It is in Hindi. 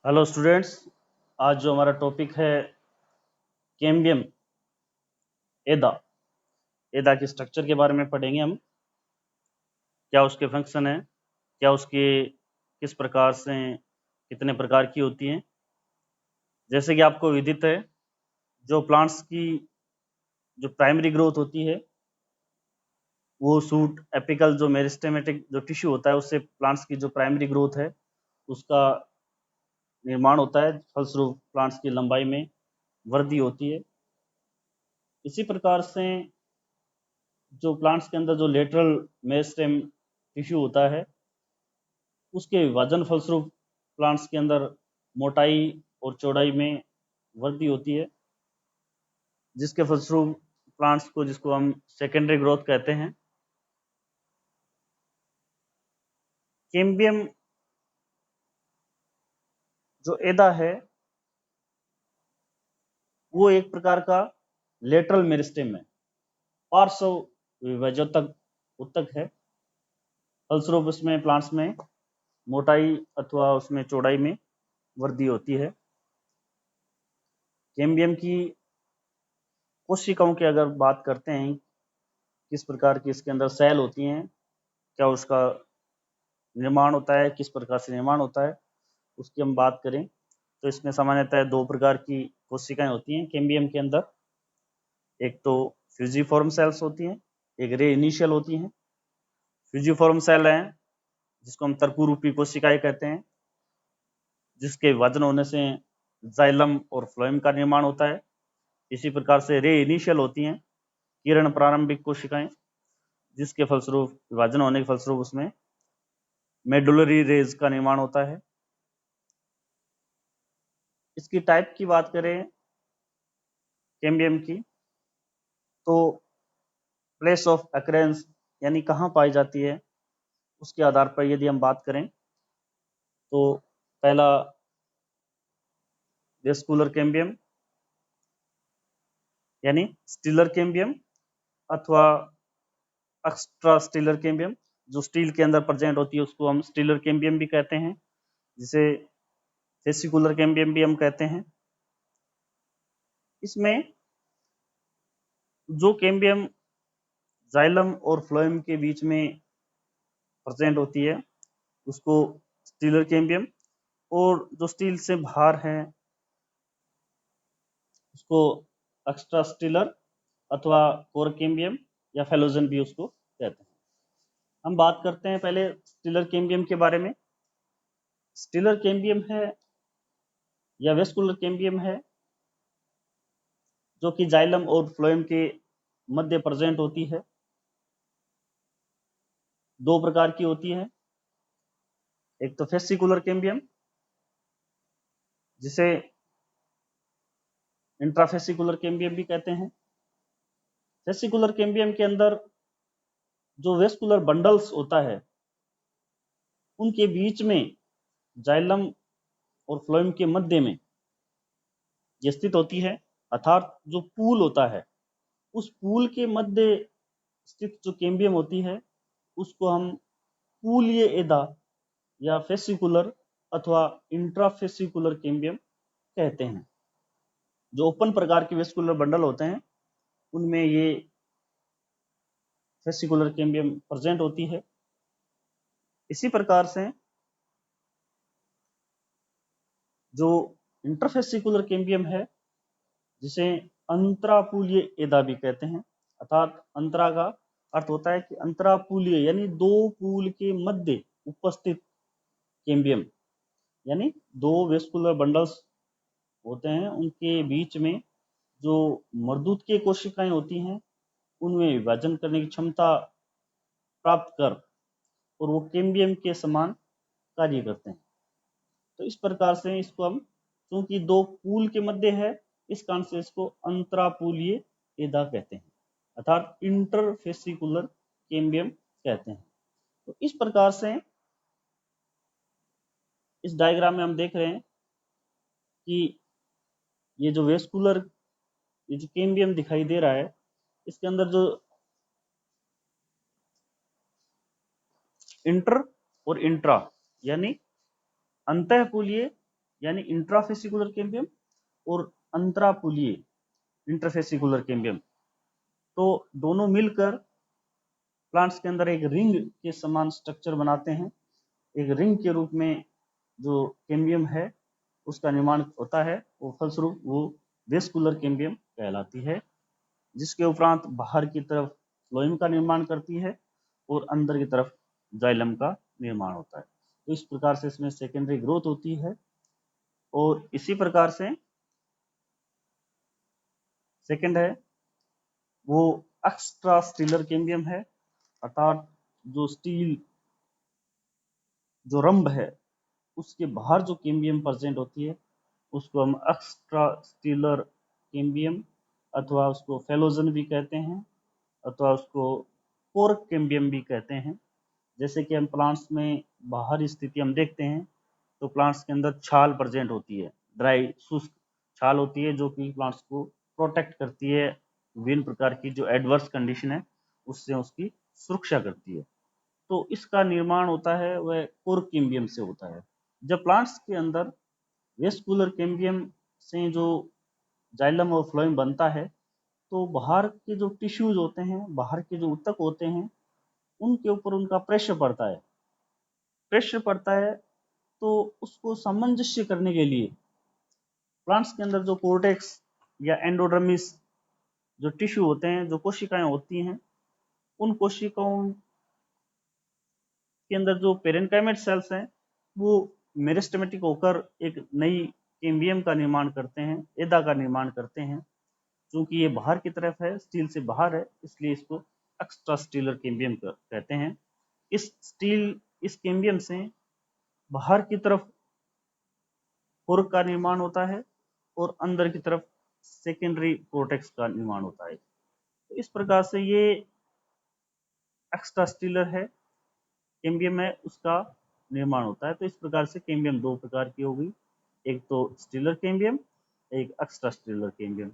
Hello students. आज जो हमारा टॉपिक है कैम्बियम एदा एदा के स्ट्रक्चर के बारे में पढ़ेंगे हम। क्या उसके फंक्शन है, क्या उसके किस प्रकार से कितने प्रकार की होती हैं। जैसे कि आपको विदित है, जो प्लांट्स की जो प्राइमरी ग्रोथ होती है वो सूट एपिकल जो मेरिस्टेमेटिक जो टिश्यू होता है उससे प्लांट्स की जो प्राइमरी ग्रोथ है उसका निर्माण होता है, फलस्वरूप प्लांट्स की लंबाई में वृद्धि होती है। इसी प्रकार से जो प्लांट्स के अंदर जो लेटरल मेरिस्टेम टिश्यू होता है उसके विभाजन फलस्वरूप प्लांट्स के अंदर मोटाई और चौड़ाई में वृद्धि होती है, जिसके फलस्वरूप प्लांट्स को जिसको हम सेकेंडरी ग्रोथ कहते हैं। कैम्बियम जो एदा है वो एक प्रकार का लेटरल मेरिस्टेम है, पार्श्व विभाजक उत्तक है। फलस्वरूप उसमें प्लांट्स में मोटाई अथवा उसमें चौड़ाई में वृद्धि होती है। कैम्बियम की कोशिकाओं की अगर बात करते हैं, किस प्रकार की इसके अंदर सेल होती हैं, क्या उसका निर्माण होता है, किस प्रकार से निर्माण होता है, उसकी हम बात करें तो इसमें सामान्यतः दो प्रकार की कोशिकाएं होती हैं कैम्बियम के अंदर। एक तो फ्यूजिफॉर्म सेल्स होती हैं, एक रे इनिशियल होती हैं। फ्यूजिफॉर्म सेल हैं जिसको हम तर्कु रूपी कोशिकाएं कहते हैं, जिसके विभाजन होने से जाइलम और फ्लोएम का निर्माण होता है। इसी प्रकार से रे इनिशियल होती हैं किरण प्रारंभिक कोशिकाएं, जिसके फलस्वरूप विभाजन होने के फलस्वरूप उसमें मेडुलरी रेज का निर्माण होता है। इसकी टाइप की बात करें कैम्बियम की तो प्लेस ऑफ अक्रेंस यानी कहाँ पाई जाती है उसके आधार पर यदि हम बात करें तो पहला वेस्कुलर कैम्बियम यानी स्टीलर कैम्बियम अथवा एक्स्ट्रा स्टीलर कैम्बियम, जो स्टील के अंदर प्रेजेंट होती है उसको हम स्टीलर कैम्बियम भी कहते हैं, जिसे फेसिकुलर कैम्बियम भी हम कहते हैं। इसमें जो कैम्बियम जाइलम और फ्लोएम के बीच में प्रेजेंट होती है उसको स्टीलर कैम्बियम, और जो स्टील से बाहर है उसको एक्स्ट्रा स्टीलर अथवा कोर कैम्बियम या फेलोजन भी उसको कहते हैं। हम बात करते हैं पहले स्टीलर कैम्बियम के बारे में। स्टीलर कैम्बियम है या वेस्कुलर कैम्बियम है जो कि जाइलम और फ्लोएम के मध्य प्रेजेंट होती है। दो प्रकार की होती है, एक तो फेसिकुलर कैम्बियम जिसे इंट्राफेसिकुलर कैम्बियम भी कहते हैं। फेसिकुलर कैम्बियम के अंदर जो वेस्कुलर बंडल्स होता है उनके बीच में जाइलम और फ्लोएम के मध्य में ये स्थित होती है, अर्थात जो पूल होता है उस पूल के मध्य स्थित जो कैम्बियम होती है उसको हम पूलीय एदा या फेसिकुलर अथवा इंट्राफेसिकुलर कैम्बियम कहते हैं। जो ओपन प्रकार के वेस्कुलर बंडल होते हैं उनमें ये फेसिकुलर कैम्बियम प्रेजेंट होती है। इसी प्रकार से जो इंटरफेसिकुलर कैम्बियम है जिसे अंतरापूलीय एदा भी कहते हैं, अर्थात अंतरा का अर्थ होता है कि अंतरापूलीय यानी दो पूल के मध्य उपस्थित कैम्बियम, यानी दो वेस्कुलर बंडल्स होते हैं उनके बीच में जो मर्दूत के कोशिकाएं होती हैं उनमें विभाजन करने की क्षमता प्राप्त कर और वो कैम्बियम के समान कार्य करते हैं। तो इस प्रकार से इसको हम, क्योंकि दो पूल के मध्य है इस कारण से इसको अंतरापूलीय एदा कहते हैं, अर्थात इंटरफेसिकुलर कैम्बियम कहते हैं। तो इस प्रकार से इस डायग्राम में हम देख रहे हैं कि ये जो वेस्कुलर ये जो कैम्बियम दिखाई दे रहा है इसके अंदर जो इंटर और इंट्रा यानी अंतःपूलीय यानी इंट्राफेसिकुलर कैम्बियम और अंतरापुलीय इंटरफेसिकुलर कैम्बियम। तो दोनों मिलकर प्लांट्स के अंदर एक रिंग के समान स्ट्रक्चर बनाते हैं। एक रिंग के रूप में जो कैम्बियम है उसका निर्माण होता है, वो फलस्वरूप वो वेस्कुलर कैम्बियम कहलाती है, जिसके उपरांत बाहर की तरफ फ्लोएम का निर्माण करती है और अंदर की तरफ जाइलम का निर्माण होता है। तो इस प्रकार से इसमें सेकेंडरी ग्रोथ होती है। और इसी प्रकार से सेकेंड है वो एक्स्ट्रा स्टीलर कैम्बियम है, अर्थात जो स्टील जो रंभ है उसके बाहर जो कैम्बियम प्रेजेंट होती है उसको हम एक्स्ट्रा स्टीलर कैम्बियम अथवा उसको फेलोजन भी कहते हैं अथवा उसको कोर्क कैम्बियम भी कहते हैं। जैसे कि हम प्लांट्स में बाहरी स्थिति हम देखते हैं तो प्लांट्स के अंदर छाल प्रेजेंट होती है, ड्राई शुष्क छाल होती है जो कि प्लांट्स को प्रोटेक्ट करती है, विभिन्न प्रकार की जो एडवर्स कंडीशन है उससे उसकी सुरक्षा करती है। तो इसका निर्माण होता है वह कोर्क कैम्बियम से होता है। जब प्लांट्स के अंदर वेस्कुलर कैम्बियम से जो जाइलम और फ्लोएम बनता है तो बाहर के जो टिश्यूज होते हैं, बाहर के जो ऊतक होते हैं, उनके ऊपर उनका प्रेशर पड़ता है। प्रेशर पड़ता है तो उसको सामंजस्य करने के लिए प्लांट्स के अंदर जो कोर्टेक्स या एंडोडर्मिस जो टिश्यू होते हैं, जो कोशिकाएं होती हैं, उन कोशिकाओं के अंदर जो पेरेन्काइमेट सेल्स हैं वो मेरिस्टेमेटिक होकर एक नई कैम्बियम का निर्माण करते हैं, एदा का निर्माण करते हैं। क्योंकि ये बाहर की तरफ है, स्टील से बाहर है, इसलिए इसको एक्स्ट्रा स्टीलर कैम्बियम कहते हैं। इस कैम्बियम से बाहर की तरफ कोर्क का निर्माण होता है और अंदर की तरफ सेकेंडरी कोर्टेक्स का निर्माण होता है। तो इस प्रकार से ये एक्स्ट्रा स्टीलर है कैम्बियम है उसका निर्माण होता है। तो इस प्रकार से कैम्बियम दो प्रकार की होगी, एक तो स्टीलर कैम्बियम, एक एक्स्ट्रा स्टीलर कैम्बियम।